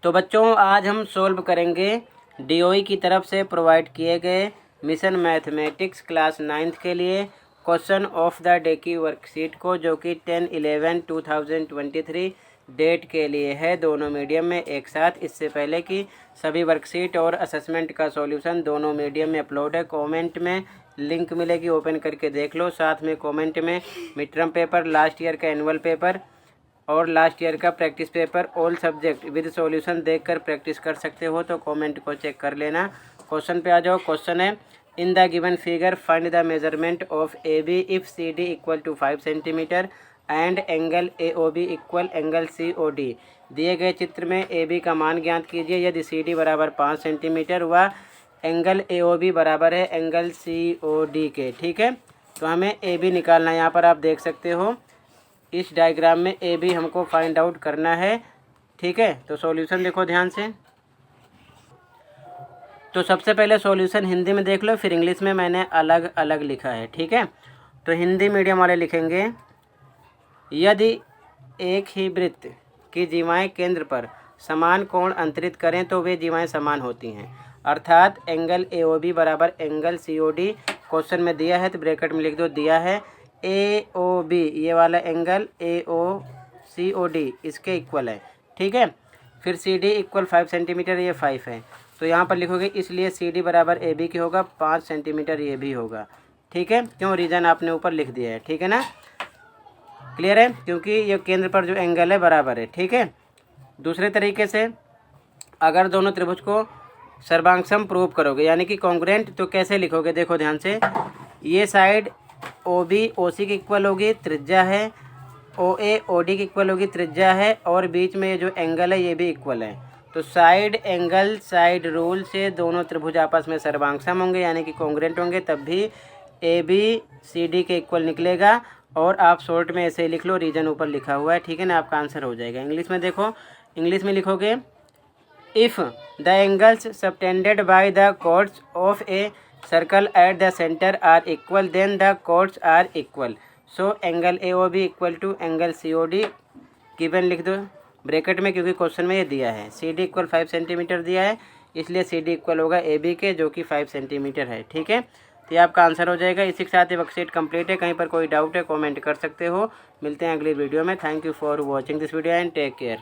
तो बच्चों आज हम सोल्व करेंगे डीओई की तरफ से प्रोवाइड किए गए मिशन मैथमेटिक्स क्लास 9th के लिए क्वेश्चन ऑफ द डे की वर्कशीट को, जो कि 10/11/2023 डेट के लिए है, दोनों मीडियम में एक साथ। इससे पहले कि सभी वर्कशीट और असेसमेंट का सॉल्यूशन दोनों मीडियम में अपलोड है। कमेंट में लिंक मिलेगी, ओपन करके देख लो। साथ में कमेंट में mid term paper, last year का एनुअल पेपर और लास्ट ईयर का practice paper all subject with solution देखकर प्रैक्टिस कर सकते हो, तो कमेंट को चेक कर लेना। क्वेश्चन पे आ जाओ। क्वेश्चन है, in the given figure find the measurement of A B if C D equal to 5 centimetre and angle A O B equal angle C O D. दिए गए चित्र में ए बी का मान ज्ञात कीजिए यदि सी डी बराबर 5 सेंटीमीटर व एंगल ए ओ बी बराबर है एंगल सी ओ डी के। ठीक है, तो हमें ए बी निकालना है। यहाँ पर आप देख सकते हो इस डायग्राम में ए बी हमको फाइंड आउट करना है। ठीक है, तो सॉल्यूशन देखो ध्यान से। तो सबसे पहले सॉल्यूशन हिंदी में देख लो, फिर इंग्लिश में मैंने अलग अलग लिखा है। ठीक है, तो हिंदी मीडियम वाले लिखेंगे, यदि एक ही वृत्त की जीवाएं केंद्र पर समान कोण अंतरित करें तो वे जीवाएं समान होती हैं। अर्थात एंगल ए ओ बी बराबर angle C O D question में दिया है, तो ब्रैकेट में लिख दो दिया है ए ओ बी, ये वाला angle A O C O D इसके इक्वल है। ठीक है, फिर सी डी इक्वल 5 सेंटीमीटर, ये 5 है, तो यहाँ पर लिखोगे इसलिए सी डी बराबर ए बी की होगा 5 सेंटीमीटर, ये भी होगा। ठीक है, क्यों, रीजन आपने ऊपर लिख दिया है। ठीक है ना, क्लियर है, क्योंकि ये केंद्र पर जो एंगल है बराबर है। ठीक है, दूसरे तरीके से अगर दोनों त्रिभुज को सर्वांगसम प्रूव करोगे यानी कि कॉन्ग्रुएंट, तो कैसे लिखोगे देखो ध्यान से। ये साइड ओ बी ओ सी की इक्वल होगी, त्रिज्या है, ओ ए ओ डी की इक्वल होगी, त्रिज्या है, और बीच में जो एंगल है ये भी इक्वल है। तो साइड एंगल साइड रूल से दोनों त्रिभुज आपस में सर्वांगसम होंगे यानी कि कॉन्ग्रुएंट होंगे, तब भी ए बी सी डी के इक्वल निकलेगा। और आप शॉर्ट में ऐसे लिख लो, रीजन ऊपर लिखा हुआ है। ठीक है ना, आपका आंसर हो जाएगा। इंग्लिश में देखो, इंग्लिश में लिखोगे if the angles subtended by the chords of a circle at the centre are equal then the chords are equal. So angle A O B equal to angle C O D given लिख दो bracket में, क्योंकि question में ये दिया है सी D equal 5 centimetre दिया है, इसलिए सी डी इक्वल होगा ए बी के, जो कि 5 सेंटीमीटर है। ठीक है, तो ये आपका आंसर हो जाएगा। इसी के साथ ये वर्कशीट कंप्लीट है। कहीं पर कोई डाउट है कमेंट कर सकते हो। मिलते हैं अगली वीडियो में। Thank you for watching this video and take care.